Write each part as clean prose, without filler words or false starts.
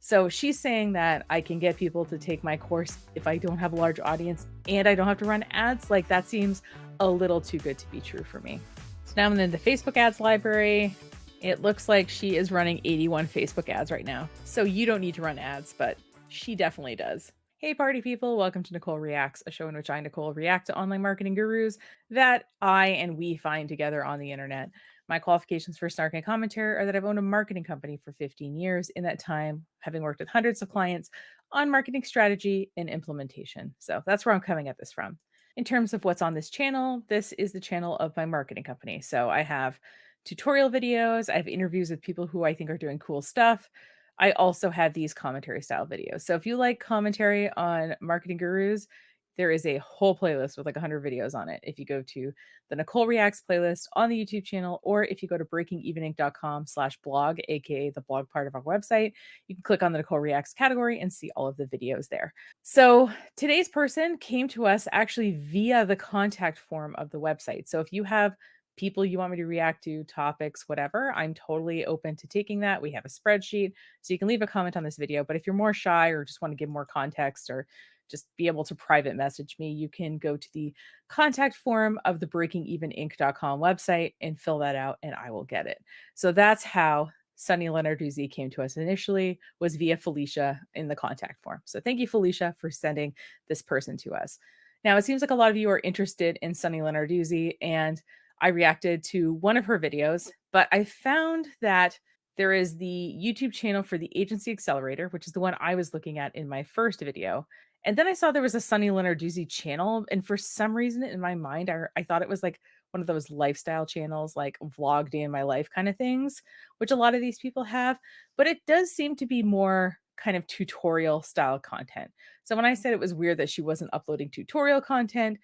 So she's saying that I can get people to take my course if I don't have a large audience and I don't have to run ads. Like that seems a little too good to be true for me. So now I'm in the Facebook ads library. It looks like she is running 81 Facebook ads right now. So you don't need to run ads, but she definitely does. Hey, party people. Welcome to Nicole Reacts, a show in which I, Nicole, react to online marketing gurus that I and we find together on the internet. My qualifications for snark and commentary are that I've owned a marketing company for 15 years. In that time, having worked with hundreds of clients on marketing strategy and implementation. So that's where I'm coming at this from. In terms of what's on this channel, this is the channel of my marketing company. So I have tutorial videos, I have interviews with people who I think are doing cool stuff. I also have these commentary style videos. So if you like commentary on marketing gurus, there is a whole playlist with like 100 videos on it. If you go to the Nicole Reacts playlist on the YouTube channel, or if you go to breakingeveninc.com/blog, aka the blog part of our website, you can click on the Nicole Reacts category and see all of the videos there. So today's person came to us actually via the contact form of the website. So if you have people you want me to react to, topics, whatever, I'm totally open to taking that. We have a spreadsheet, so you can leave a comment on this video. But if you're more shy or just want to give more context or just be able to private message me, you can go to the contact form of the breakingeveninc.com website and fill that out and I will get it. So that's how Sunny Lenarduzzi came to us initially, was via Felicia in the contact form. So thank you, Felicia, for sending this person to us. Now, it seems like a lot of you are interested in Sunny Lenarduzzi, and I reacted to one of her videos, but I found that there is the YouTube channel for the agency Accelerator, which is the one I was looking at in my first video. And then I saw there was a Sunny Lenarduzzi channel. And for some reason in my mind, I thought it was like one of those lifestyle channels, like vlog day in my life kind of things, which a lot of these people have. But it does seem to be more kind of tutorial style content. So when I said it was weird that she wasn't uploading tutorial content,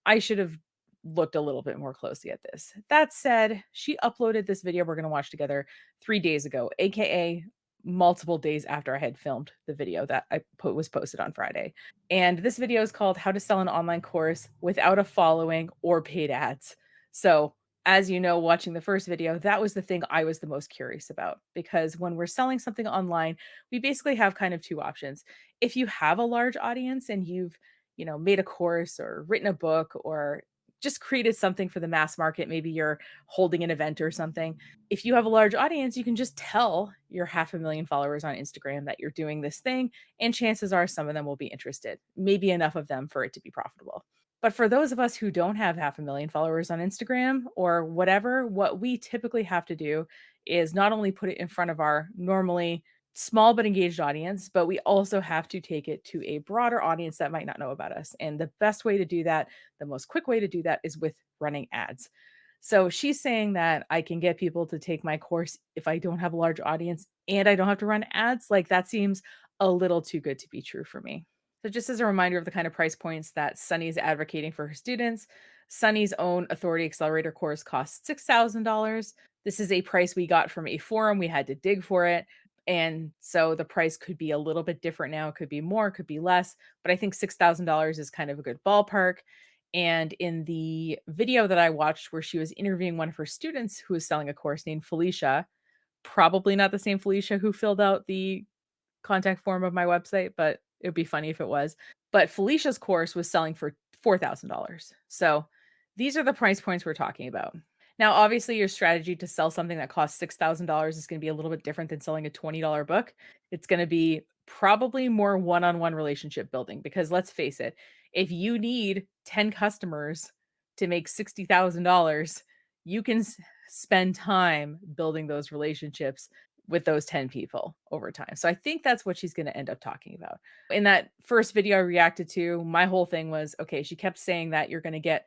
I should have looked a little bit more closely at this. That said, she uploaded this video we're going to watch together 3 days ago, aka multiple days after I had filmed the video that was posted on Friday. And this video is called How to Sell an Online Course Without a Following or Paid Ads. So, as you know, watching the first video, that was the thing I was the most curious about, because when we're selling something online, we basically have kind of two options. If you have a large audience and you've made a course or written a book or just created something for the mass market, maybe you're holding an event or something. If you have a large audience, you can just tell your 500,000 followers on Instagram that you're doing this thing, and chances are some of them will be interested, maybe enough of them for it to be profitable. But for those of us who don't have 500,000 followers on Instagram or whatever, what we typically have to do is not only put it in front of our normally small but engaged audience, but we also have to take it to a broader audience that might not know about us. And the best way to do that, the most quick way to do that, is with running ads. So she's saying that I can get people to take my course if I don't have a large audience and I don't have to run ads. Like that seems a little too good to be true for me. So just as a reminder of the kind of price points that Sunny is advocating for her students, Sunny's own Authority Accelerator course costs $6,000. This is a price we got from a forum. We had to dig for it. And so the price could be a little bit different now. It could be more, it could be less, but I think $6,000 is kind of a good ballpark. And in the video that I watched where she was interviewing one of her students who was selling a course named Felicia, probably not the same Felicia who filled out the contact form of my website, but it would be funny if it was. But Felicia's course was selling for $4,000. So these are the price points we're talking about. Now, obviously, your strategy to sell something that costs $6,000 is going to be a little bit different than selling a $20 book. It's going to be probably more one on one relationship building, because let's face it, if you need 10 customers to make $60,000, you can spend time building those relationships with those 10 people over time. So I think that's what she's going to end up talking about. In that first video I reacted to, my whole thing was, okay, she kept saying that you're going to get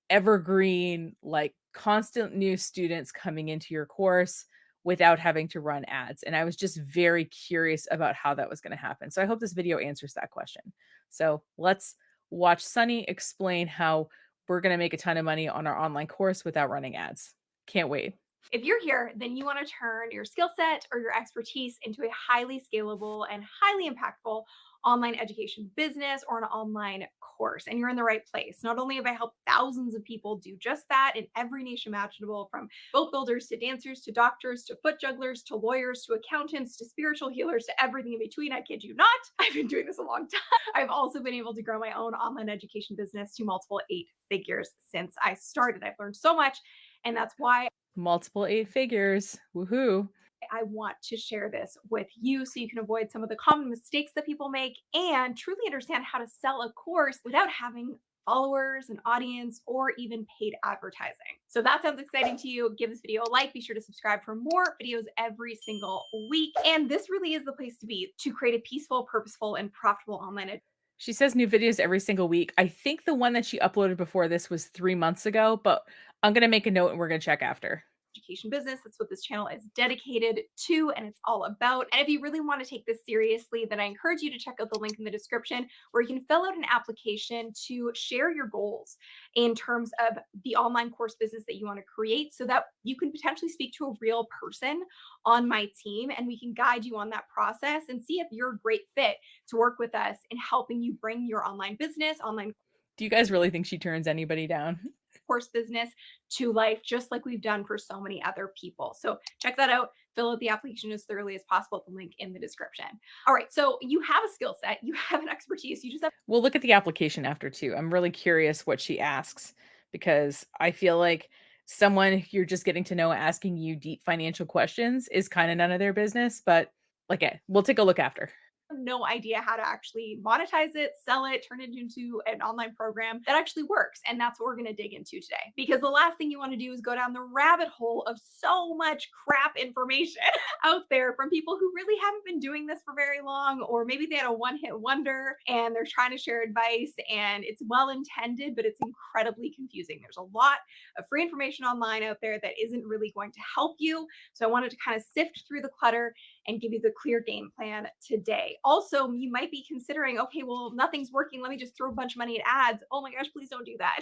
evergreen, like constant new students coming into your course without having to run ads. And I was just very curious about how that was going to happen. So I hope this video answers that question. So let's watch Sunny explain how we're going to make a ton of money on our online course without running ads. Can't wait. If you're here, then you want to turn your skill set or your expertise into a highly scalable and highly impactful online education business or an online course, and you're in the right place. Not only have I helped thousands of people do just that in every niche imaginable, from boat builders to dancers to doctors to foot jugglers to lawyers to accountants to spiritual healers to everything in between. I kid you not. I've been doing this a long time. I've also been able to grow my own online education business to multiple eight figures since I started. I've learned so much, and that's why Multiple eight figures. Woohoo. I want to share this with you so you can avoid some of the common mistakes that people make and truly understand how to sell a course without having followers, an audience, or even paid advertising. So that sounds exciting to you. Give this video a like. Be sure to subscribe for more videos every single week. And this really is the place to be to create a peaceful, purposeful, and profitable online She says new videos every single week. I think the one that she uploaded before this was 3 months ago, but I'm gonna make a note and we're gonna check after. education business. That's what this channel is dedicated to and it's all about. And if you really want to take this seriously, then I encourage you to check out the link in the description where you can fill out an application to share your goals in terms of the online course business that you want to create so that you can potentially speak to a real person on my team and we can guide you on that process and see if you're a great fit to work with us in helping you bring your online business, online Do you guys really think she turns anybody down? course business to life, just like we've done for so many other people. So check that out. Fill out the application as thoroughly as possible at the link in the description. All right. So you have a skill set, you have an expertise. You just have We'll look at the application after too. I'm really curious what she asks because I feel like someone you're just getting to know asking you deep financial questions is kind of none of their business, but like, we'll take a look after. no idea how to actually monetize it, sell it, turn it into an online program that actually works. And that's what we're going to dig into today. Because the last thing you want to do is go down the rabbit hole of so much crap information out there from people who really haven't been doing this for very long, or maybe they had a one hit wonder and they're trying to share advice and it's well intended, but it's incredibly confusing. There's a lot of free information online out there that isn't really going to help you. So I wanted to kind of sift through the clutter and give you the clear game plan today. Also, you might be considering, okay, well, nothing's working. Let me just throw a bunch of money at ads. Oh my gosh, please don't do that.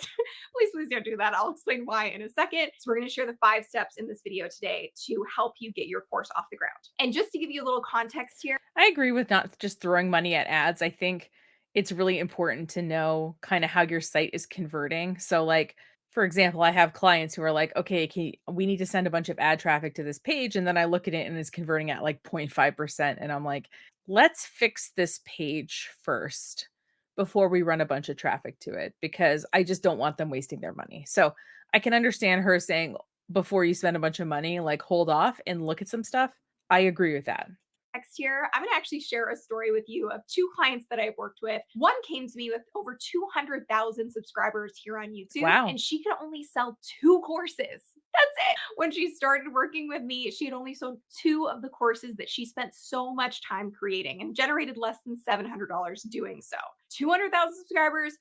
Please don't do that. I'll explain why in a second. So, we're going to share the 5 steps in this video today to help you get your course off the ground. And just to give you a little context here, I agree with not just throwing money at ads. I think it's really important to know kind of how your site is converting. So, like, for example, I have clients who are like, okay, we need to send a bunch of ad traffic to this page. And then I look at it and it's converting at like 0.5%. And I'm like, let's fix this page first before we run a bunch of traffic to it because I just don't want them wasting their money. So I can understand her saying, before you spend a bunch of money, like hold off and look at some stuff. I agree with that. next year, I'm going to actually share a story with you of 2 clients that I've worked with. One came to me with over 200,000 subscribers here on YouTube, Wow. and she could only sell 2 courses. That's it. When she started working with me, she had only sold 2 of the courses that she spent so much time creating and generated less than $700 doing so. 200,000 subscribers,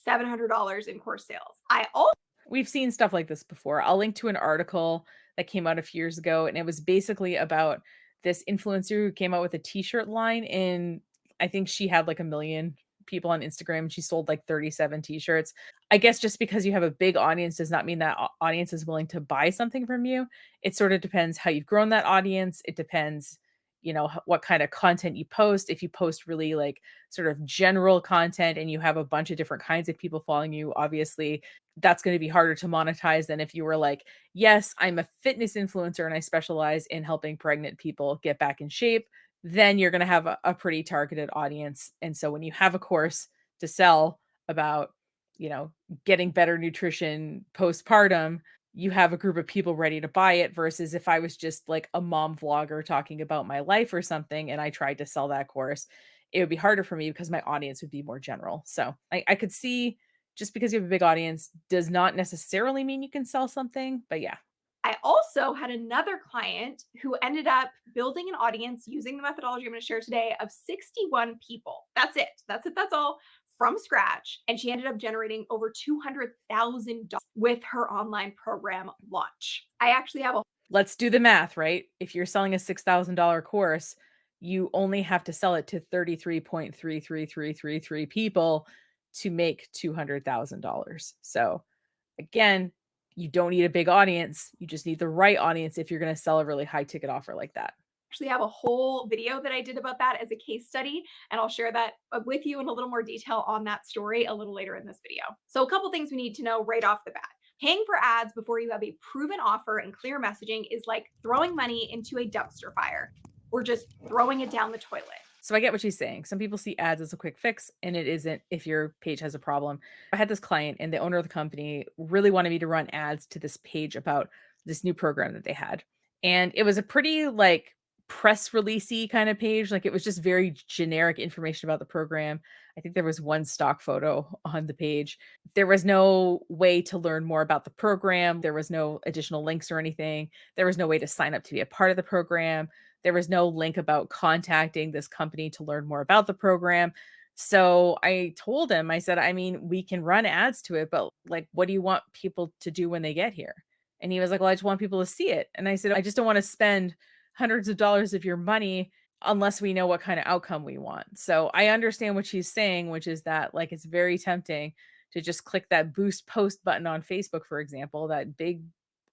$700 in course sales. I also We've seen stuff like this before. I'll link to an article that came out a few years ago, and it was basically about this influencer who came out with a t-shirt line, and I think she had like a million people on Instagram. And she sold like 37 t-shirts. I guess just because you have a big audience does not mean that audience is willing to buy something from you. It sort of depends how you've grown that audience. It depends, what kind of content you post. If you post really like sort of general content and you have a bunch of different kinds of people following you, obviously that's going to be harder to monetize than if you were like, yes, I'm a fitness influencer and I specialize in helping pregnant people get back in shape. Then you're going to have a pretty targeted audience. And so when you have a course to sell about, you know, getting better nutrition postpartum, you have a group of people ready to buy it versus if I was just like a mom vlogger talking about my life or something and I tried to sell that course, it would be harder for me because my audience would be more general. So I could see just because you have a big audience does not necessarily mean you can sell something, but yeah. I also had another client who ended up building an audience using the methodology I'm going to share today of 61 people. That's it. That's it. That's all from scratch. And she ended up generating over $200,000 with her online program launch. I actually have a Let's do the math, right? If you're selling a $6,000 course, you only have to sell it to 33.33333 people to make $200,000. So again, You don't need a big audience. You just need the right audience if you're going to sell a really high ticket offer like that. Actually have a whole video that I did about that as a case study, and I'll share that with you in a little more detail on that story a little later in this video. So a couple things we need to know right off the bat. Paying for ads before you have a proven offer and clear messaging is like throwing money into a dumpster fire or just throwing it down the toilet. So I get what she's saying. Some people see ads as a quick fix, and it isn't if your page has a problem. I had this client, and the owner of the company really wanted me to run ads to this page about this new program that they had. And it was a pretty like press releasey kind of page. Like it was just very generic information about the program. I think there was one stock photo on the page. There was no way to learn more about the program. There was no additional links or anything. There was no way to sign up to be a part of the program. There was no link about contacting this company to learn more about the program. So I told him, I said, I mean, we can run ads to it, but like, what do you want people to do when they get here? And he was like, well, I just want people to see it. And I said, I just don't want to spend hundreds of dollars of your money unless we know what kind of outcome we want. So I understand what she's saying, which is that like it's very tempting to just click that boost post button on Facebook, for example, that big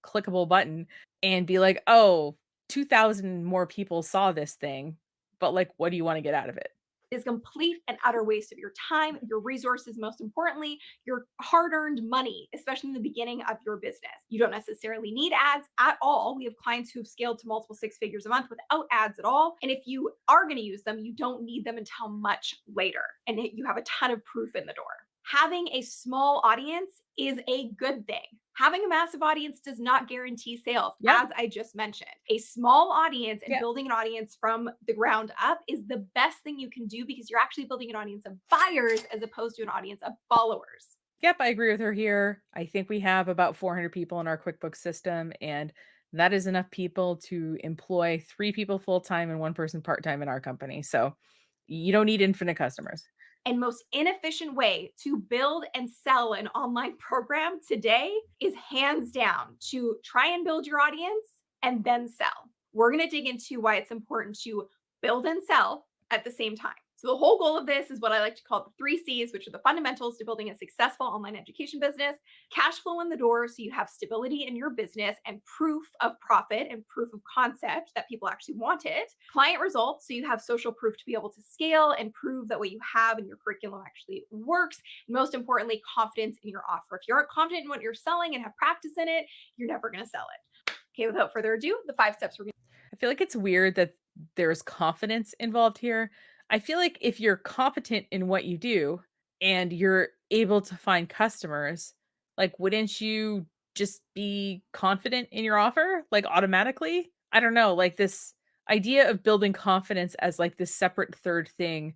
clickable button and be like, oh, 2,000 more people saw this thing, but like, what do you want to get out of it? Is complete and utter waste of your time, your resources, most importantly, your hard earned money, especially in the beginning of your business. You don't necessarily need ads at all. We have clients who've scaled to multiple six figures a month without ads at all. And if you are going to use them, you don't need them until much later. And you have a ton of proof in the door. Having a small audience is a good thing. Having a massive audience does not guarantee sales, Yep. as I just mentioned. A small audience and Yep. building an audience from the ground up is the best thing you can do because you're actually building an audience of buyers as opposed to an audience of followers. Yep. I agree with her here. I think we have about 400 people in our QuickBooks system, and that is enough people to employ 3 people full time and 1 person part time in our company. So you don't need infinite customers. And most inefficient way to build and sell an online program today is hands down to try and build your audience and then sell. We're going to dig into why it's important to build and sell at the same time. So the whole goal of this is what I like to call the 3 C's, which are the fundamentals to building a successful online education business. Cash flow in the door so you have stability in your business and proof of profit and proof of concept that people actually want it. Client results so you have social proof to be able to scale and prove that what you have in your curriculum actually works. And most importantly, confidence in your offer. If you aren't confident in what you're selling and have practice in it, you're never going to sell it. Okay, without further ado, the 5 steps we're going I feel like it's weird that there's confidence involved here. I feel like if you're competent in what you do and you're able to find customers, like, wouldn't you just be confident in your offer, like, automatically? I don't know, like, this idea of building confidence as, like, this separate third thing,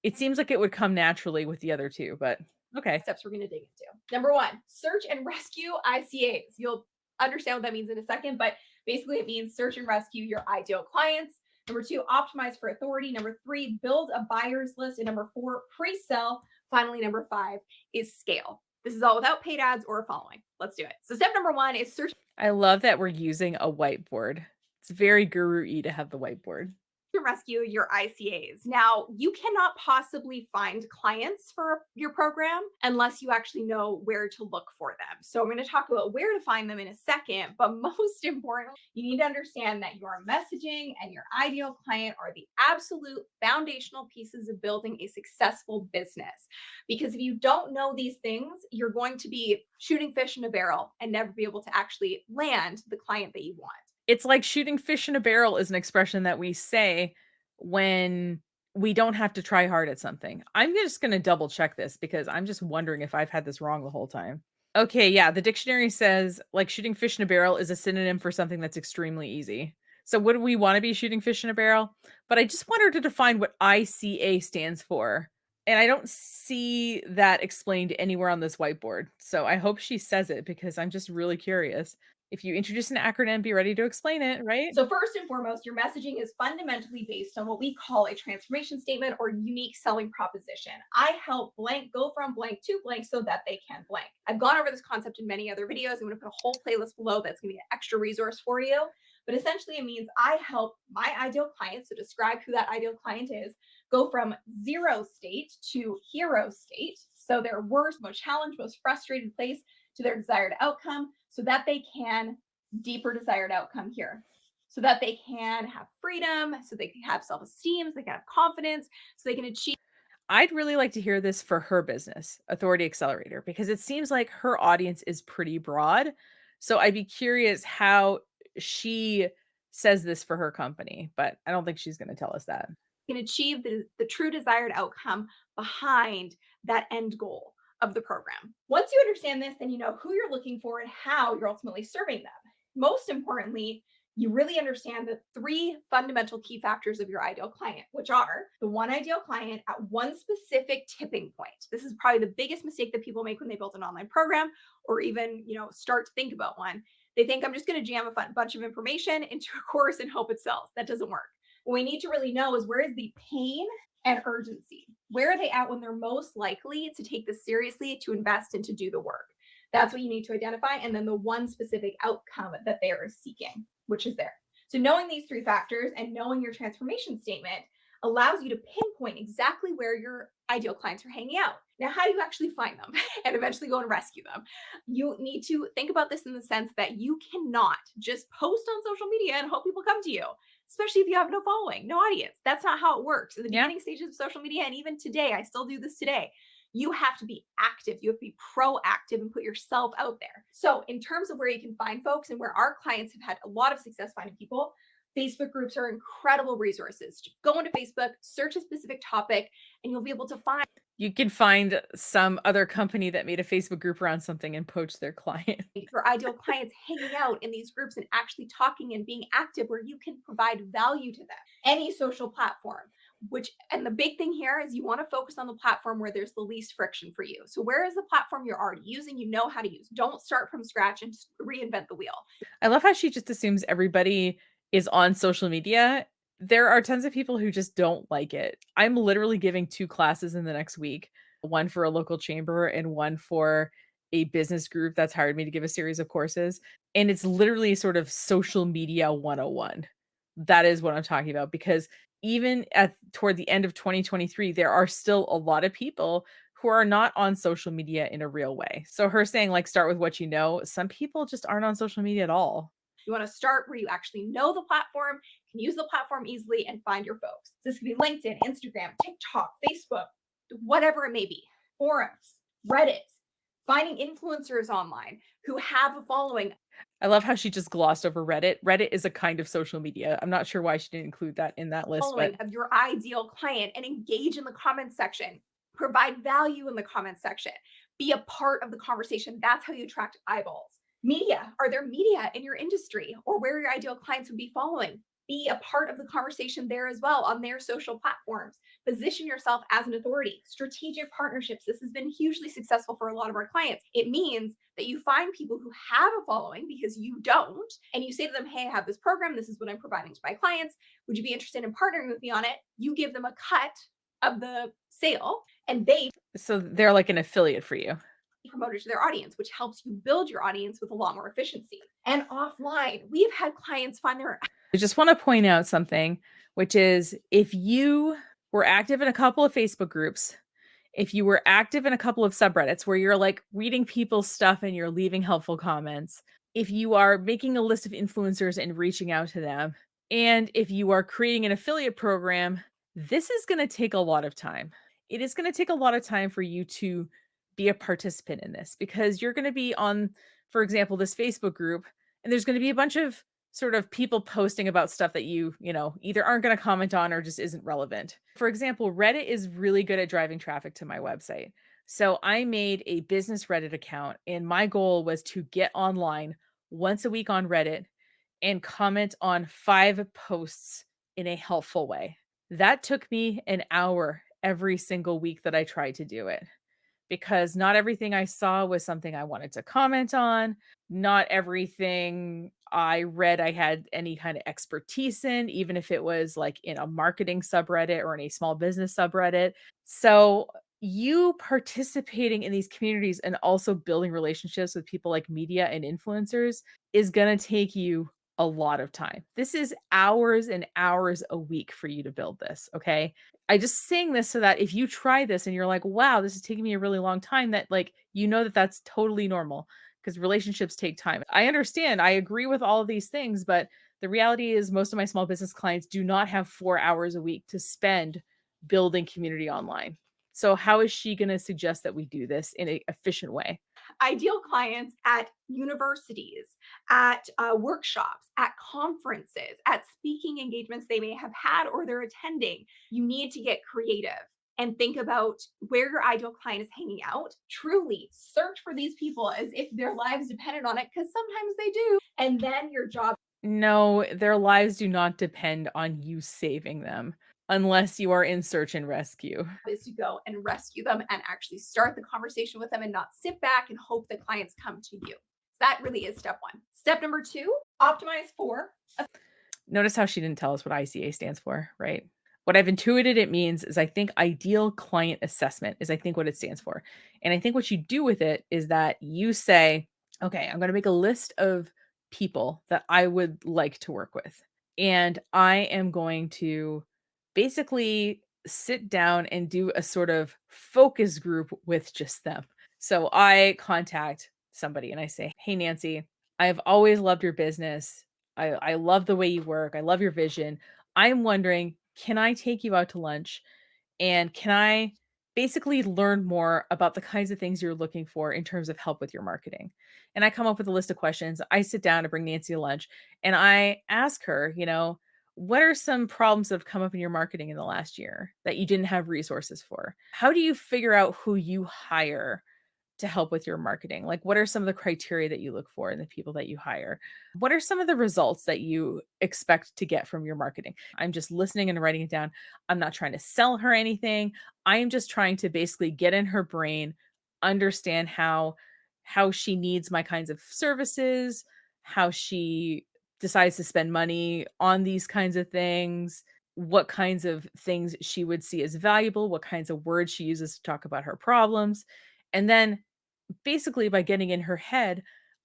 it seems like it would come naturally with the other 2, but okay. steps we're going to dig into. Number one, search and rescue ICAs. You'll understand what that means in a second, but basically it means search and rescue your ideal clients. Number two, optimize for authority. Number three, build a buyer's list. And number four, pre-sell. Finally, number five is scale. This is all without paid ads or following. Let's do it. So step number one is search I love that we're using a whiteboard. It's very guru-y to have the whiteboard. to rescue your ICAs. Now, you cannot possibly find clients for your program unless you actually know where to look for them. So, I'm going to talk about where to find them in a second, but most importantly, you need to understand that your messaging and your ideal client are the absolute foundational pieces of building a successful business. Because if you don't know these things, you're going to be shooting fish in a barrel and never be able to actually land the client that you want. It's like shooting fish in a barrel is an expression that we say when we don't have to try hard at something. I'm just going to double check this because I'm just wondering if I've had this wrong the whole time. Okay, yeah, the dictionary says like shooting fish in a barrel is a synonym for something that's extremely easy. So would we want to be shooting fish in a barrel? But I just want her to define what ICA stands for. And I don't see that explained anywhere on this whiteboard. So I hope she says it because I'm just really curious. If you introduce an acronym, be ready to explain it, right? So, first and foremost, your messaging is fundamentally based on what we call a transformation statement or unique selling proposition. I help blank go from blank to blank so that they can blank. I've gone over this concept in many other videos. I'm going to put a whole playlist below that's going to be an extra resource for you. But essentially, it means I help my ideal client, so describe who that ideal client is, go from zero state to hero state. So, their worst, most challenged, most frustrated place to their desired outcome so that they can deeper desired outcome here. So that they can have freedom, so they can have self-esteem, so they can have confidence, so they can achieve. I'd really like to hear this for her business, Authority Accelerator, because it seems like her audience is pretty broad. So I'd be curious how she says this for her company, but I don't think she's going to tell us that. Can achieve the true desired outcome behind that end goal of the program. Once you understand this, then you know who you're looking for and how you're ultimately serving them. Most importantly, you really understand the three fundamental key factors of your ideal client, which are the one ideal client at one specific tipping point. This is probably the biggest mistake that people make when they build an online program or even, start to think about one. They think I'm just going to jam a bunch of information into a course and hope it sells. That doesn't work. What we need to really know is where is the pain and urgency? Where are they at when they're most likely to take this seriously, to invest and to do the work? That's what you need to identify. And then the one specific outcome that they are seeking, which is there. So knowing these three factors and knowing your transformation statement allows you to pinpoint exactly where your ideal clients are hanging out. Now, how do you actually find them and eventually go and rescue them? You need to think about this in the sense that you cannot just post on social media and hope people come to you, especially if you have no following, no audience. That's not how it works. In the Yeah. beginning stages of social media, and even today, I still do this today. You have to be active. You have to be proactive and put yourself out there. So, in terms of where you can find folks and where our clients have had a lot of success finding people, Facebook groups are incredible resources. Just go into Facebook, search a specific topic, and you'll be able to find You can find some other company that made a Facebook group around something and poach their client. your ideal clients hanging out in these groups and actually talking and being active where you can provide value to them. Any social platform, and the big thing here is you want to focus on the platform where there's the least friction for you. So where is the platform you're already using, you know how to use? Don't start from scratch and reinvent the wheel. I love how she just assumes everybody is on social media. There are tons of people who just don't like it. I'm literally giving 2 classes in the next week, one for a local chamber and one for a business group that's hired me to give a series of courses, and it's literally sort of social media 101. That is what I'm talking about, because even at toward the end of 2023, there are still a lot of people who are not on social media in a real way. So her saying, like, start with what you know, some people just aren't on social media at all. You want to start where you actually know the platform, can use the platform easily, and find your folks. This could be LinkedIn, Instagram, TikTok, Facebook, whatever it may be, forums, Reddit, finding influencers online who have a following. I love how she just glossed over Reddit. Reddit is a kind of social media. I'm not sure why she didn't include that in that list, but Following of your ideal client and engage in the comments section. Provide value in the comments section. Be a part of the conversation. That's how you attract eyeballs. Media. Are there media in your industry or where your ideal clients would be following? Be a part of the conversation there as well on their social platforms. Position yourself as an authority. Strategic partnerships. This has been hugely successful for a lot of our clients. It means that you find people who have a following because you don't, and you say to them, hey, I have this program. This is what I'm providing to my clients. Would you be interested in partnering with me on it? You give them a cut of the sale and they so they're like an affiliate for you. promote it to their audience, which helps you build your audience with a lot more efficiency. And offline, we've had clients find their. I just want to point out something, which is if you were active in a couple of Facebook groups, if you were active in a couple of subreddits where you're like reading people's stuff and you're leaving helpful comments, if you are making a list of influencers and reaching out to them, and if you are creating an affiliate program, this is going to take a lot of time. It is going to take a lot of time for you to be a participant in this because you're going to be on, for example, this Facebook group, and there's going to be a bunch of sort of people posting about stuff that you either aren't going to comment on or just isn't relevant. For example, Reddit is really good at driving traffic to my website. So I made a business Reddit account and my goal was to get online once a week on Reddit and comment on 5 posts in a helpful way. That took me an hour every single week that I tried to do it because not everything I saw was something I wanted to comment on. Not everything I read I had any kind of expertise in, even if it was like in a marketing subreddit or in a small business subreddit. So, you participating in these communities and also building relationships with people like media and influencers is going to take you a lot of time. This is hours and hours a week for you to build this. Okay. I just saying this so that if you try this and you're like, "Wow, this is taking me a really long time," that, like, you know that that's totally normal because relationships take time. I understand, I agree with all of these things, but the reality is most of my small business clients do not have 4 hours a week to spend building community online. So how is she gonna suggest that we do this in a efficient way? Ideal clients at universities, at workshops, at conferences, at speaking engagements they may have had or they're attending. You need to get creative and think about where your ideal client is hanging out. Truly search for these people as if their lives depended on it, because sometimes they do. And then your job No, their lives do not depend on you saving them unless you are in search and rescue. is to go and rescue them and actually start the conversation with them and not sit back and hope the clients come to you. So that really is step one. Step number two, optimize for. Notice how she didn't tell us what ICA stands for, right? What I've intuited it means is I think ideal client assessment is I think what it stands for. And I think what you do with it is that you say, okay, I'm going to make a list of people that I would like to work with. And I am going to basically sit down and do a sort of focus group with just them. So I contact somebody and I say, "Hey, Nancy, I have always loved your business. I love the way you work. I love your vision. I'm wondering, can I take you out to lunch and can I basically learn more about the kinds of things you're looking for in terms of help with your marketing?" And I come up with a list of questions. I sit down to bring Nancy to lunch and I ask her, what are some problems that have come up in your marketing in the last year that you didn't have resources for? How do you figure out who you hire to help with your marketing? Like, what are some of the criteria that you look for in the people that you hire? What are some of the results that you expect to get from your marketing? I'm just listening and writing it down. I'm not trying to sell her anything. I am just trying to basically get in her brain, understand how she needs my kinds of services, how she decides to spend money on these kinds of things, what kinds of things she would see as valuable, what kinds of words she uses to talk about her problems. And then basically by getting in her head,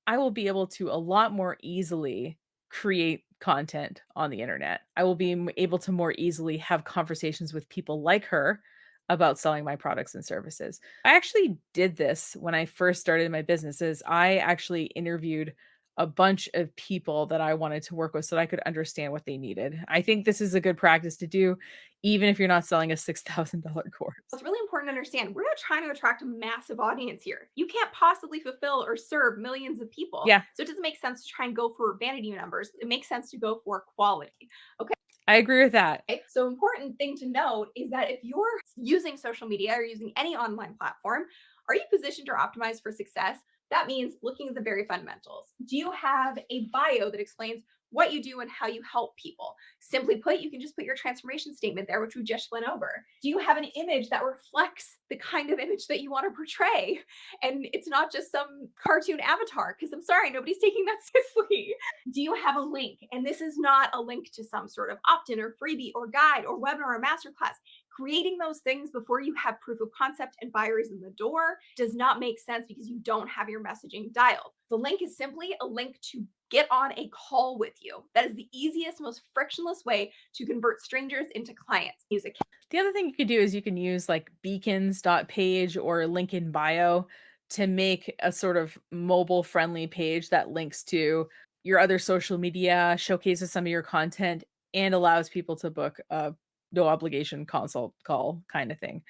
I will be able to a lot more easily create content on the internet. I will be able to more easily have conversations with people like her about selling my products and services. I actually did this when I first started my businesses. I actually interviewed a bunch of people that I wanted to work with so that I could understand what they needed. I think this is a good practice to do even if you're not selling a $6,000 course. It's really important to understand we're not trying to attract a massive audience here. You can't possibly fulfill or serve millions of people. Yeah, So it doesn't make sense to try and go for vanity numbers. It makes sense to go for quality. Okay. I agree with that. So important thing to note is that if you're using social media or using any online platform, are you positioned or optimized for success? That means looking at the very fundamentals. Do you have a bio that explains what you do and how you help people? Simply put, you can just put your transformation statement there, which we just went over. Do you have an image that reflects the kind of image that you want to portray? And it's not just some cartoon avatar, because I'm sorry, nobody's taking that seriously. Do you have a link? And this is not a link to some sort of opt in or freebie or guide or webinar or masterclass. Creating those things before you have proof of concept and buyers in the door does not make sense because you don't have your messaging dialed. The link is simply a link to get on a call with you. That is the easiest, most frictionless way to convert strangers into clients. Use a The other thing you could do is you can use like beacons.page or link in bio to make a sort of mobile friendly page that links to your other social media, showcases some of your content, and allows people to book a no obligation consult call kind of thing.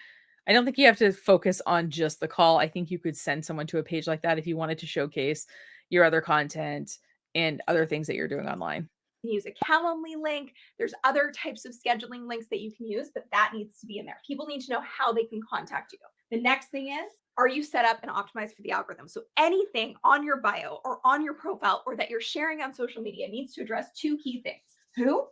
I don't think you have to focus on just the call. I think you could send someone to a page like that if you wanted to showcase your other content and other things that you're doing online. use a Calendly link. There's other types of scheduling links that you can use, but that needs to be in there. People need to know how they can contact you. The next thing is, are you set up and optimized for the algorithm? So anything on your bio or on your profile or that you're sharing on social media needs to address two key things: who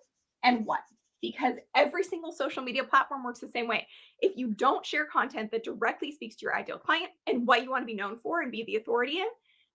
and what. Because every single social media platform works the same way. If you don't share content that directly speaks to your ideal client and what you want to be known for and be the authority in,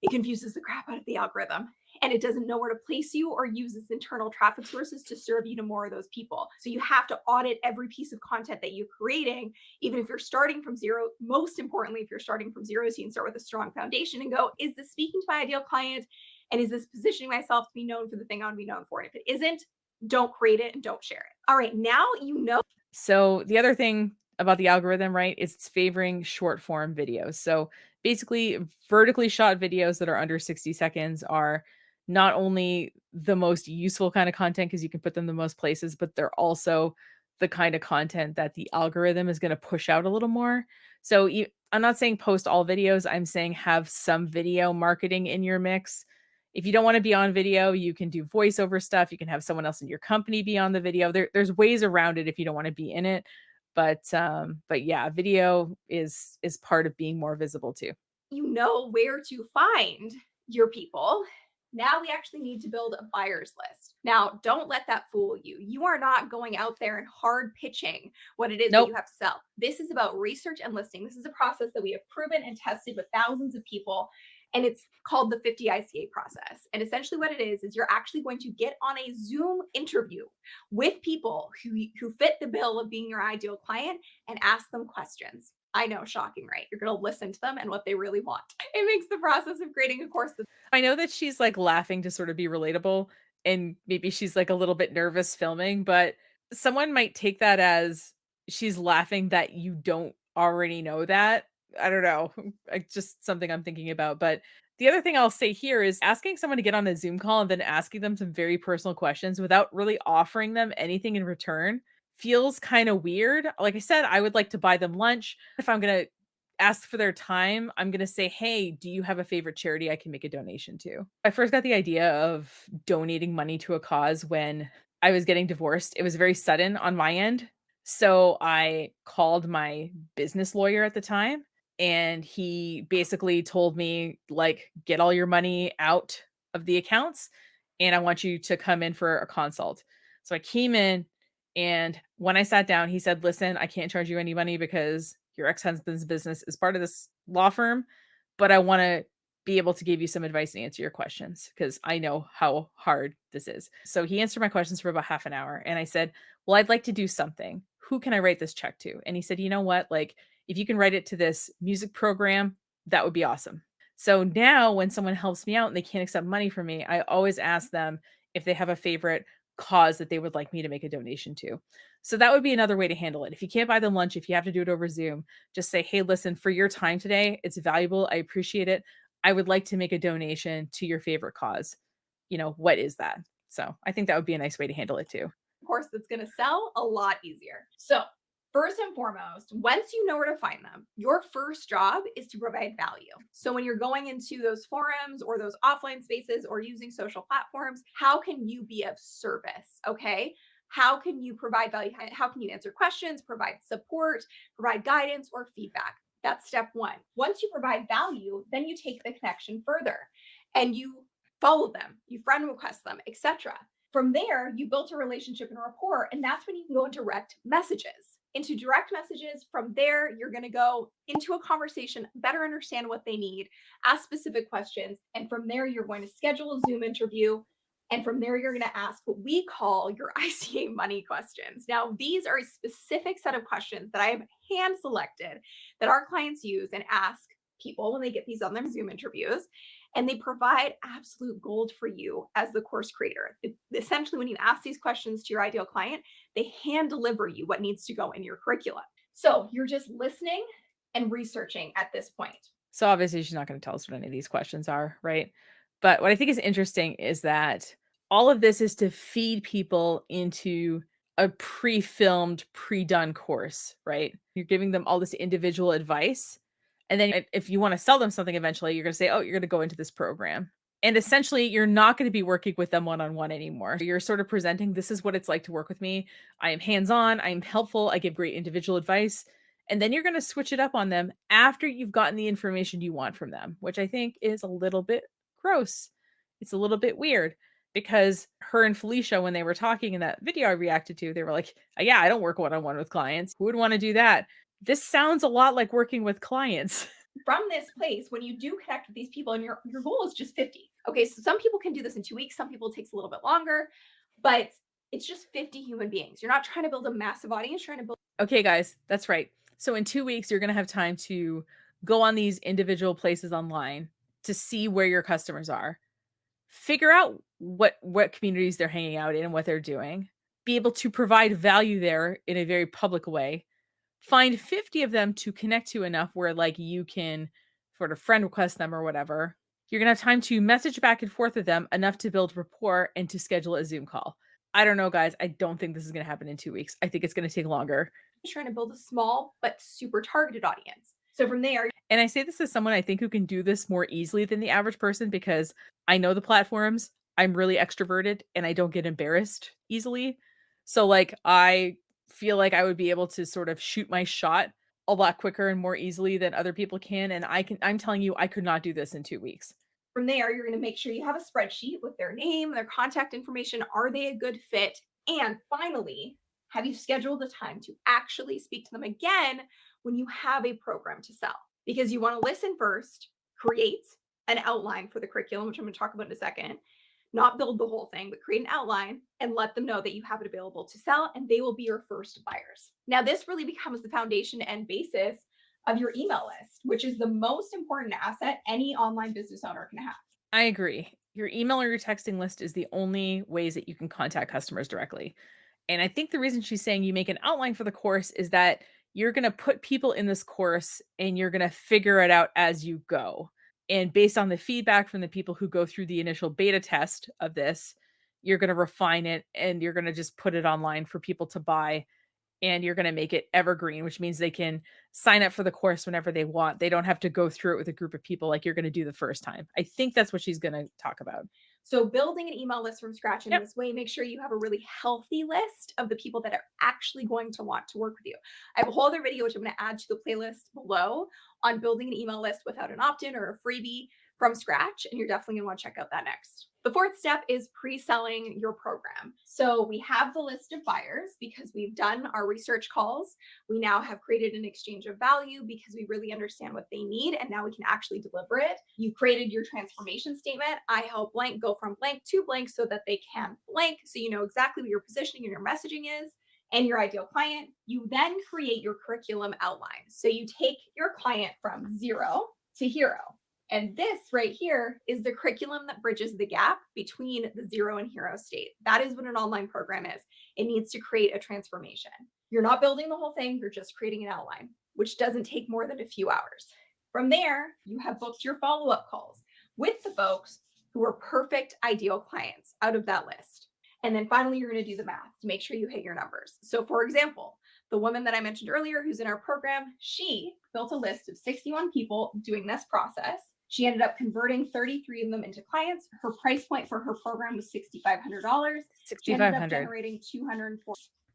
it confuses the crap out of the algorithm and it doesn't know where to place you or use its internal traffic sources to serve you to more of those people. So you have to audit every piece of content that you're creating, even if you're starting from zero. Most importantly, if you're starting from zero, so you can start with a strong foundation and go, is this speaking to my ideal client? And is this positioning myself to be known for the thing I want to be known for? And if it isn't, don't create it and don't share it. All right, now you know So the other thing about the algorithm, right, is it's favoring short form videos. So basically, vertically shot videos that are under 60 seconds are not only the most useful kind of content because you can put them the most places, but they're also the kind of content that the algorithm is going to push out a little more. So I'm not saying post all videos, I'm saying have some video marketing in your mix. If you don't want to be on video, you can do voiceover stuff. You can have someone else in your company be on the video. There's ways around it if you don't want to be in it. But yeah, video is part of being more visible too. You know where to find your people. Now we actually need to build a buyer's list. Now, don't let that fool you. You are not going out there and hard pitching what it is that you Nope. have to sell. This is about research and listing. This is a process that we have proven and tested with thousands of people. And it's called the 50 ICA process. And essentially, what it is you're actually going to get on a Zoom interview with people who fit the bill of being your ideal client and ask them questions. I know, shocking, right? You're going to listen to them and what they really want. It makes the process of creating a course that's I know that she's, like, laughing to sort of be relatable, and maybe she's, like, a little bit nervous filming, but someone might take that as she's laughing that you don't already know that. I don't know, just something I'm thinking about, but the other thing I'll say here is asking someone to get on a Zoom call and then asking them some very personal questions without really offering them anything in return feels kinda weird. Like I said, I would like to buy them lunch. If I'm gonna ask for their time, I'm gonna say, "Hey, do you have a favorite charity I can make a donation to?" I first got the idea of donating money to a cause when I was getting divorced. It was very sudden on my end. So I called my business lawyer at the time, and he basically told me, like, "Get all your money out of the accounts, and I want you to come in for a consult." So I came in, and when I sat down, he said, "Listen, I can't charge you any money because your ex-husband's business is part of this law firm, but I wanna be able to give you some advice and answer your questions because I know how hard this is." So he answered my questions for about half an hour, and I said, "Well, I'd like to do something. Who can I write this check to?" And he said, "You know what? Like, if you can write it to this music program, that would be awesome." So now when someone helps me out and they can't accept money from me, I always ask them if they have a favorite cause that they would like me to make a donation to. So that would be another way to handle it. If you can't buy them lunch, if you have to do it over Zoom, just say, "Hey, listen, for your time today, it's valuable. I appreciate it. I would like to make a donation to your favorite cause. What is that?" So I think that would be a nice way to handle it too. course that's going to sell a lot easier. So, first and foremost, once you know where to find them, your first job is to provide value. So, when you're going into those forums or those offline spaces or using social platforms, how can you be of service? Okay. How can you provide value? How can you answer questions, provide support, provide guidance or feedback? That's step one. Once you provide value, then you take the connection further and you follow them, you friend request them, etc. From there, you built a relationship and a rapport, and that's when you can go into direct messages. Into direct messages, from there, you're going to go into a conversation, better understand what they need, ask specific questions, and from there, you're going to schedule a Zoom interview. And from there, you're going to ask what we call your ICA money questions. Now, these are a specific set of questions that I have hand selected that our clients use and ask people when they get these on their Zoom interviews, and they provide absolute gold for you as the course creator. Essentially, when you ask these questions to your ideal client, they hand deliver you what needs to go in your curriculum. So you're just listening and researching at this point. So obviously she's not going to tell us what any of these questions are, right? But what I think is interesting is that all of this is to feed people into a pre-filmed, pre-done course, right? You're giving them all this individual advice. And then if you want to sell them something eventually, you're going to say, "Oh, you're going to go into this program." And essentially, you're not going to be working with them one-on-one anymore. You're sort of presenting, "This is what it's like to work with me. I am hands-on, I am helpful, I give great individual advice." And then you're going to switch it up on them after you've gotten the information you want from them, which I think is a little bit gross. It's a little bit weird because her and Felicia, when they were talking in that video I reacted to, they were like, "Yeah, I don't work one on one with clients. Who would want to do that?" This sounds a lot like working with clients. From this place, when you do connect with these people, and your goal is just 50. Okay, so some people can do this in 2 weeks, some people it takes a little bit longer, but it's just 50 human beings. You're not trying to build a massive audience, you're trying to build. Okay, guys, that's right. So in 2 weeks, you're going to have time to go on these individual places online to see where your customers are, figure out what communities they're hanging out in and what they're doing. be able to provide value there in a very public way. Find 50 of them to connect to enough where like you can sort of friend request them or whatever. You're going to have time to message back and forth with them enough to build rapport and to schedule a Zoom call. I don't know, guys. I don't think this is going to happen in 2 weeks. I think it's going to take longer. Trying to build a small but super targeted audience. So from there, and I say this as someone I think who can do this more easily than the average person because I know the platforms. I'm really extroverted and I don't get embarrassed easily. So like I feel like I would be able to sort of shoot my shot a lot quicker and more easily than other people can. And I'm telling you, I could not do this in 2 weeks. From there, you're going to make sure you have a spreadsheet with their name, their contact information. Are they a good fit? And finally, have you scheduled the time to actually speak to them again when you have a program to sell? Because you want to listen first, create an outline for the curriculum, which I'm going to talk about in a second, not build the whole thing, but create an outline and let them know that you have it available to sell, and they will be your first buyers. Now, this really becomes the foundation and basis of your email list, which is the most important asset any online business owner can have. I agree. Your email or your texting list is the only ways that you can contact customers directly. And I think the reason she's saying you make an outline for the course is that you're going to put people in this course and you're going to figure it out as you go. And based on the feedback from the people who go through the initial beta test of this, you're going to refine it and you're going to just put it online for people to buy, and you're going to make it evergreen, which means they can sign up for the course whenever they want. They don't have to go through it with a group of people like you're going to do the first time. I think that's what she's going to talk about. So building an email list from scratch in this way, make sure you have a really healthy list of the people that are actually going to want to work with you. I have a whole other video, which I'm going to add to the playlist below, on building an email list without an opt-in or a freebie from scratch. And you're definitely going to want to check out that next. The fourth step is pre-selling your program. So we have the list of buyers because we've done our research calls. We now have created an exchange of value because we really understand what they need, and now we can actually deliver it. You created your transformation statement. I help blank go from blank to blank so that they can blank. So you know exactly what your positioning and your messaging is and your ideal client. You then create your curriculum outline. So you take your client from 0 to hero. And this right here is the curriculum that bridges the gap between the 0 and hero state. That is what an online program is. It needs to create a transformation. You're not building the whole thing, you're just creating an outline, which doesn't take more than a few hours. From there, you have booked your follow-up calls with the folks who are perfect, ideal clients out of that list. And then finally, you're going to do the math to make sure you hit your numbers. So for example, the woman that I mentioned earlier who's in our program, she built a list of 61 people doing this process. She ended up converting 33 of them into clients. Her price point for her program was $6,500. She ended up generating $240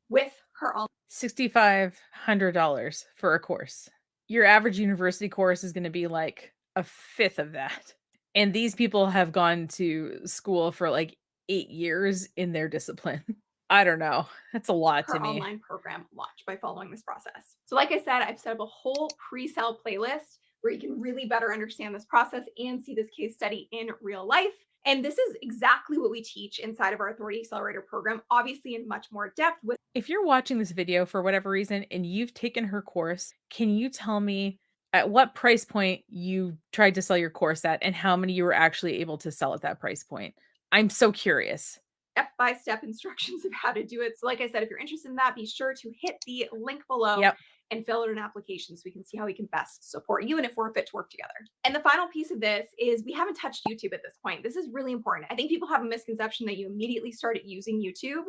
with her all $6,500 for a course. Your average university course is going to be like a fifth of that. And these people have gone to school for like 8 years in their discipline. I don't know. That's a lot to me. Her online program launched by following this process. So like I said, I've set up a whole pre-sale playlist where you can really better understand this process and see this case study in real life. And this is exactly what we teach inside of our Authority Accelerator program, obviously in much more depth. If you're watching this video for whatever reason and you've taken her course, can you tell me at what price point you tried to sell your course at and how many you were actually able to sell at that price point? I'm so curious. Step-by-step instructions of how to do it. So like I said, if you're interested in that, be sure to hit the link below and fill out an application so we can see how we can best support you and if we're fit to work together. And the final piece of this is we haven't touched YouTube at this point. This is really important. I think people have a misconception that you immediately started using YouTube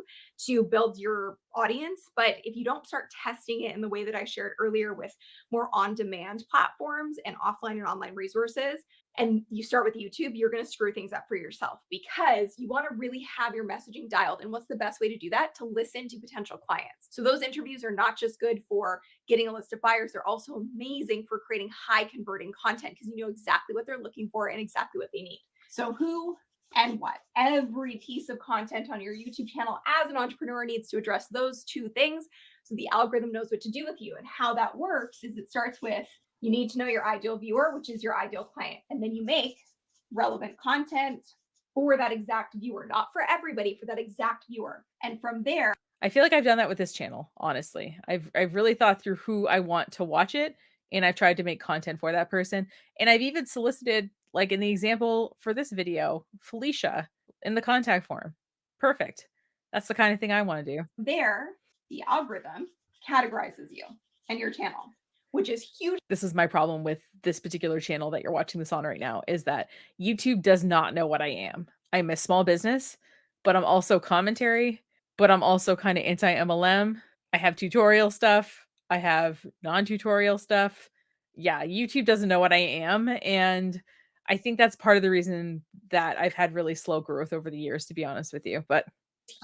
to build your audience, but if you don't start testing it in the way that I shared earlier with more on-demand platforms and offline and online resources, and you start with YouTube, you're going to screw things up for yourself because you want to really have your messaging dialed. And what's the best way to do that? To listen to potential clients. So those interviews are not just good for getting a list of buyers, they're also amazing for creating high converting content because you know exactly what they're looking for and exactly what they need. So who and what? Every piece of content on your YouTube channel as an entrepreneur needs to address those two things so the algorithm knows what to do with you. And how that works is it starts with you need to know your ideal viewer, which is your ideal client. And then you make relevant content for that exact viewer, not for everybody, for that exact viewer. And from there, I feel like I've done that with this channel, honestly. I've really thought through who I want to watch it, and I've tried to make content for that person. And I've even solicited, like in the example for this video, Felicia in the contact form. Perfect. That's the kind of thing I want to do. There, the algorithm categorizes you and your channel, which is huge. This is my problem with this particular channel that you're watching this on right now, is that YouTube does not know what I am. I'm a small business, but I'm also commentary, but I'm also kind of anti MLM. I have tutorial stuff. I have non-tutorial stuff. Yeah, YouTube doesn't know what I am. And I think that's part of the reason that I've had really slow growth over the years, to be honest with you. But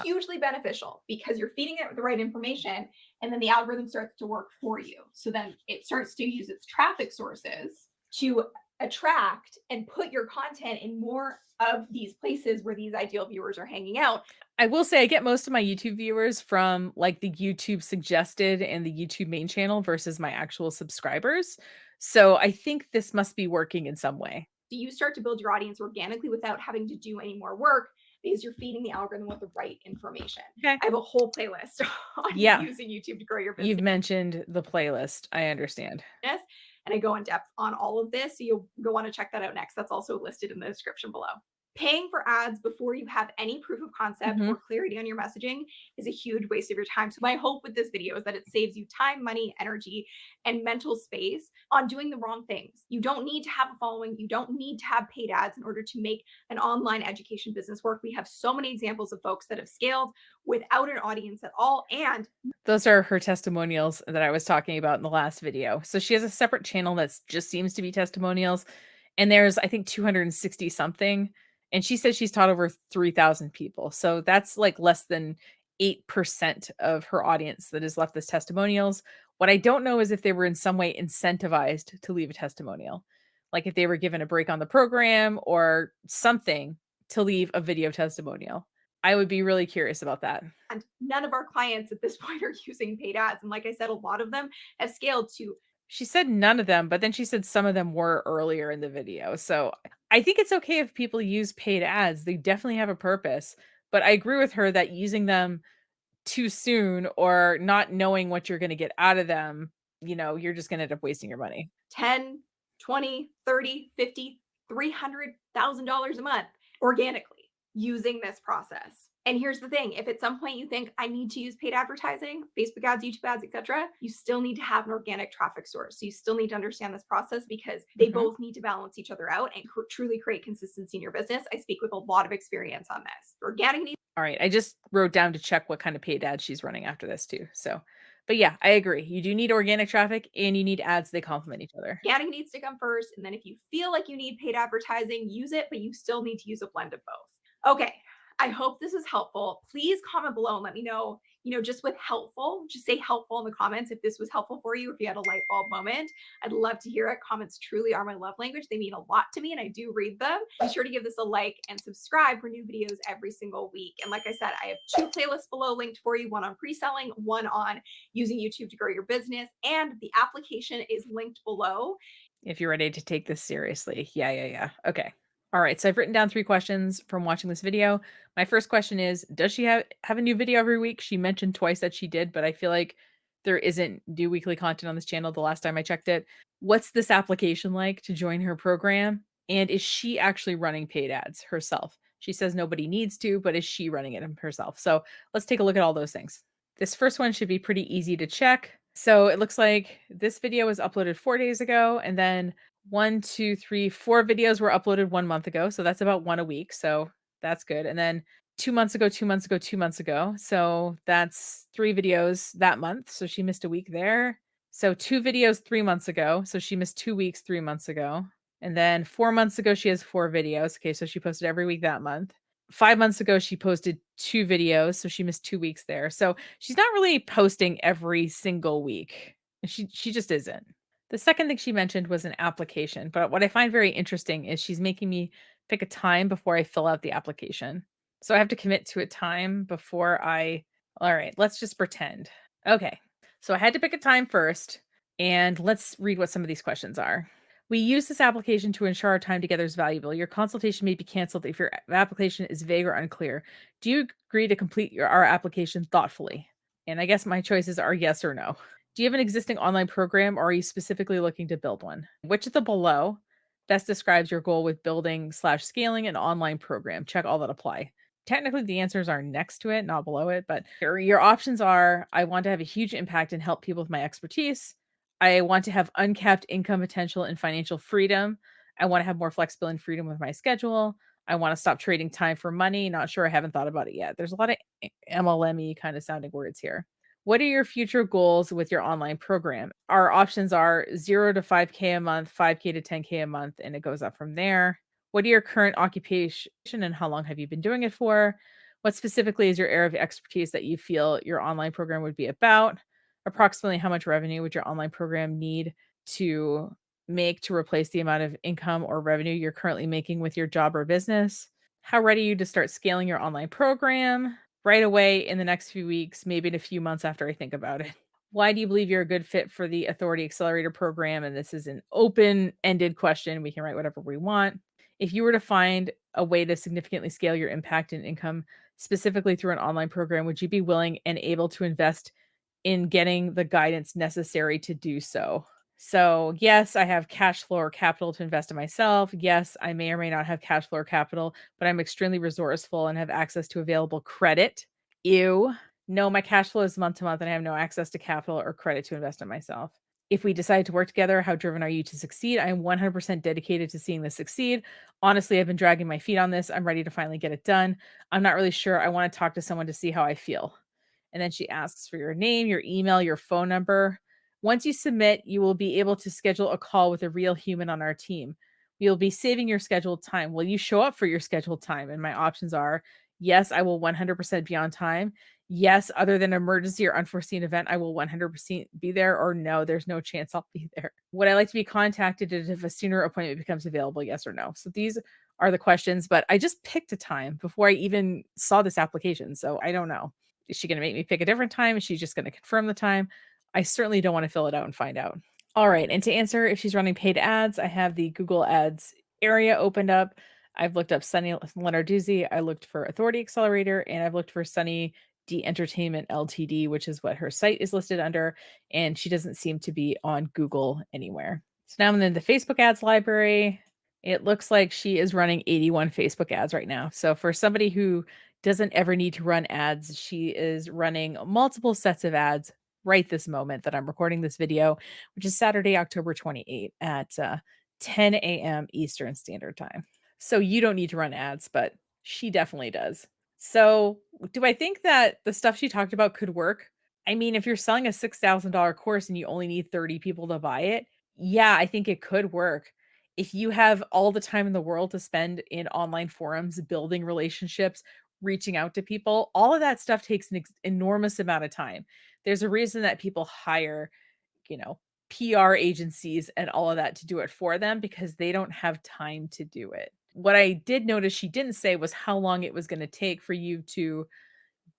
Hugely beneficial because you're feeding it the right information and then the algorithm starts to work for you. So then it starts to use its traffic sources to attract and put your content in more of these places where these ideal viewers are hanging out. I will say I get most of my YouTube viewers from like the YouTube suggested and the YouTube main channel versus my actual subscribers. So I think this must be working in some way. So you start to build your audience organically without having to do any more work because you're feeding the algorithm with the right information. Okay. I have a whole playlist on Yeah. using YouTube to grow your You've business. mentioned the playlist. I understand. And I go in depth on all of this. So you'll want to check that out next. That's also listed in the description below. Paying for ads before you have any proof of concept Mhm. or clarity on your messaging is a huge waste of your time. So my hope with this video is that it saves you time, money, energy, and mental space on doing the wrong things. You don't need to have a following. You don't need to have paid ads in order to make an online education business work. We have so many examples of folks that have scaled without an audience at all. And Those are her testimonials that I was talking about in the last video. So she has a separate channel that just seems to be testimonials. And there's, I think, 260 something. And she says she's taught over 3,000 people. So that's like less than 8% of her audience that is left as testimonials. What I don't know is if they were in some way incentivized to leave a testimonial, like if they were given a break on the program or something to leave a video testimonial. I would be really curious about that. and none of our clients at this point are using paid ads. And like I said, a lot of them have scaled to She said none of them, but then she said some of them were earlier in the video. So I think it's okay if people use paid ads. They definitely have a purpose. But I agree with her that using them too soon or not knowing what you're going to get out of them, you're just going to end up wasting your money. 10, 20, 30, 50, $300,000 a month organically using this process. And here's the thing, if at some point you think I need to use paid advertising, Facebook ads, YouTube ads, etc., you still need to have an organic traffic source. So you still need to understand this process because they Mhm. both need to balance each other out and truly create consistency in your business. I speak with a lot of experience on this. Organic needs All right. I just wrote down to check what kind of paid ads she's running after this too. So, but yeah, I agree. You do need organic traffic and you need ads. They complement each other. organic needs to come first. And then if you feel like you need paid advertising, use it, but you still need to use a blend of both. Okay. I hope this was helpful. Please comment below and let me know, just with helpful, just say helpful in the comments if this was helpful for you, if you had a light bulb moment. I'd love to hear it. Comments truly are my love language. They mean a lot to me and I do read them. Be sure to give this a like and subscribe for new videos every single week. And like I said, I have 2 playlists below linked for you, one on pre-selling, one on using YouTube to grow your business. And the application is linked below. If you're ready to take this seriously. Yeah, yeah, yeah. Okay. All right. So I've written down 3 questions from watching this video. My first question is, does she have a new video every week? She mentioned twice that she did, but I feel like there isn't new weekly content on this channel the last time I checked it. What's this application like to join her program? And is she actually running paid ads herself? She says nobody needs to, but is she running it herself? So let's take a look at all those things. This first one should be pretty easy to check. So it looks like this video was uploaded 4 days ago, and then 1, 2, 3, 4 videos were uploaded 1 month ago. So that's about 1 a week. So that's good. And then 2 months ago, 2 months ago, 2 months ago. So that's 3 videos that month. So she missed a week there. So 2 videos 3 months ago. So she missed 2 weeks 3 months ago. And then 4 months ago, she has 4 videos. Okay. So she posted every week that month. 5 months ago, she posted 2 videos, so she missed 2 weeks there. So she's not really posting every single week. She just isn't. The second thing she mentioned was an application, but what I find very interesting is she's making me pick a time before I fill out the application. So I have to commit to a time before all right, let's just pretend. Okay. So I had to pick a time first, and let's read what some of these questions are. We use this application to ensure our time together is valuable. Your consultation may be canceled if your application is vague or unclear. Do you agree to complete our application thoughtfully? And I guess my choices are yes or no. Do you have an existing online program or are you specifically looking to build one? Which of the below best describes your goal with building/scaling an online program? Check all that apply. Technically, the answers are next to it, not below it, but your options are I want to have a huge impact and help people with my expertise. I want to have uncapped income potential and financial freedom. I want to have more flexibility and freedom with my schedule. I want to stop trading time for money. Not sure. I haven't thought about it yet. There's a lot of MLM-y kind of sounding words here. What are your future goals with your online program? Our options are 0 to 5K a month, 5K to 10K a month, and it goes up from there. What are your current occupation and how long have you been doing it for? What specifically is your area of expertise that you feel your online program would be about? Approximately how much revenue would your online program need to make to replace the amount of income or revenue you're currently making with your job or business? How ready are you to start scaling your online program? Right away in the next few weeks, maybe in a few months after I think about it. Why do you believe you're a good fit for the Authority Accelerator program? And this is an open ended question. We can write whatever we want. If you were to find a way to significantly scale your impact and income specifically through an online program, would you be willing and able to invest in getting the guidance necessary to do so? So, yes, I have cash flow or capital to invest in myself. Yes, I may or may not have cash flow or capital, but I'm extremely resourceful and have access to available credit. Ew. No, my cash flow is month to month and I have no access to capital or credit to invest in myself. If we decide to work together, how driven are you to succeed? I am 100% dedicated to seeing this succeed. Honestly, I've been dragging my feet on this. I'm ready to finally get it done. I'm not really sure. I want to talk to someone to see how I feel. And then she asks for your name, your email, your phone number. Once you submit, you will be able to schedule a call with a real human on our team. You'll be saving your scheduled time. Will you show up for your scheduled time? And my options are yes, I will 100% be on time. Yes, other than emergency or unforeseen event, I will 100% be there, or no, there's no chance I'll be there. Would I like to be contacted if a sooner appointment becomes available? Yes or no? So these are the questions, but I just picked a time before I even saw this application. So I don't know. Is she going to make me pick a different time? Is she just going to confirm the time? I certainly don't want to fill it out and find out. All right. And to answer if she's running paid ads, I have the Google Ads area opened up. I've looked up Sunny Lenarduzzi. I looked for Authority Accelerator, and I've looked for Sunny D Entertainment Ltd, which is what her site is listed under. And she doesn't seem to be on Google anywhere. So now I'm in the Facebook ads library. It looks like she is running 81 Facebook ads right now. So for somebody who doesn't ever need to run ads, she is running multiple sets of ads right this moment that I'm recording this video, which is Saturday, October 28th at 10 a.m. Eastern Standard Time. So you don't need to run ads, but she definitely does. So do I think that the stuff she talked about could work? I mean, if you're selling a $6,000 course and you only need 30 people to buy it, yeah, I think it could work. If you have all the time in the world to spend in online forums, building relationships, reaching out to people, all of that stuff takes an enormous amount of time. There's a reason that people hire, you know, PR agencies and all of that to do it for them because they don't have time to do it. What I did notice she didn't say was how long it was going to take for you to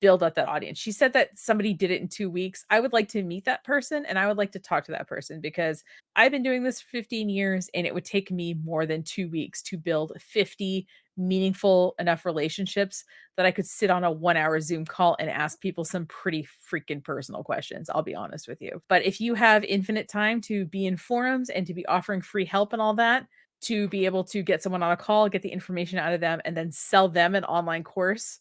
build up that audience. She said that somebody did it in 2 weeks. I would like to meet that person and I would like to talk to that person because I've been doing this for 15 years and it would take me more than 2 weeks to build 50 meaningful enough relationships that I could sit on a 1-hour Zoom call and ask people some pretty freaking personal questions. I'll be honest with you. But if you have infinite time to be in forums and to be offering free help and all that, to be able to get someone on a call, get the information out of them, and then sell them an online course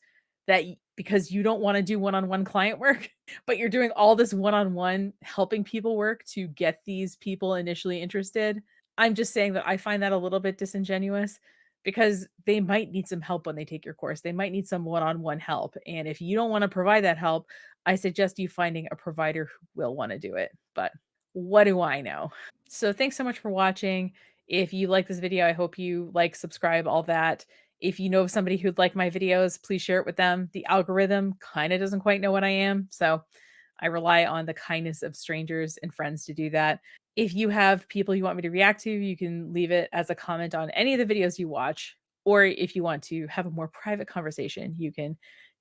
that because you don't want to do one-on-one client work, but you're doing all this one-on-one helping people work to get these people initially interested. I'm just saying that I find that a little bit disingenuous because they might need some help when they take your course. They might need some one-on-one help. And if you don't want to provide that help, I suggest you finding a provider who will want to do it. But what do I know? So thanks so much for watching. If you like this video, I hope you like, subscribe, all that. If you know of somebody who'd like my videos, please share it with them. The algorithm kind of doesn't quite know what I am, so I rely on the kindness of strangers and friends to do that. If you have people you want me to react to, you can leave it as a comment on any of the videos you watch. Or if you want to have a more private conversation, you can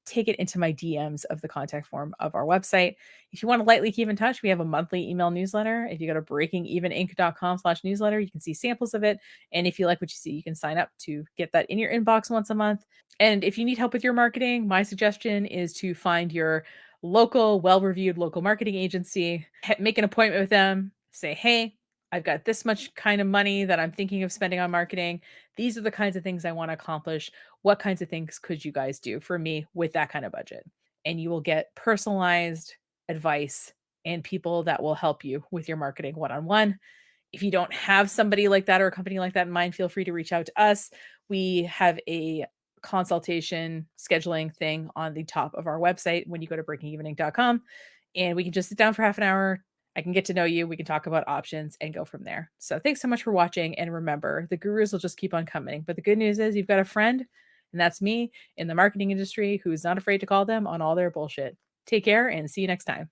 take it into my DMs of the contact form of our website. If you want to lightly keep in touch, we have a monthly email newsletter. If you go to breakingeveninc.com/newsletter, you can see samples of it. And if you like what you see, you can sign up to get that in your inbox once a month. And if you need help with your marketing, my suggestion is to find your local, well-reviewed local marketing agency, make an appointment with them, say, hey, I've got this much kind of money that I'm thinking of spending on marketing. These are the kinds of things I want to accomplish. What kinds of things could you guys do for me with that kind of budget? And you will get personalized advice and people that will help you with your marketing one on one. If you don't have somebody like that or a company like that in mind, feel free to reach out to us. We have a consultation scheduling thing on the top of our website when you go to breakingevening.com, and we can just sit down for half an hour. I can get to know you. We can talk about options and go from there. So thanks so much for watching. And remember, the gurus will just keep on coming. But the good news is you've got a friend, and that's me in the marketing industry who's not afraid to call them on all their bullshit. Take care and see you next time.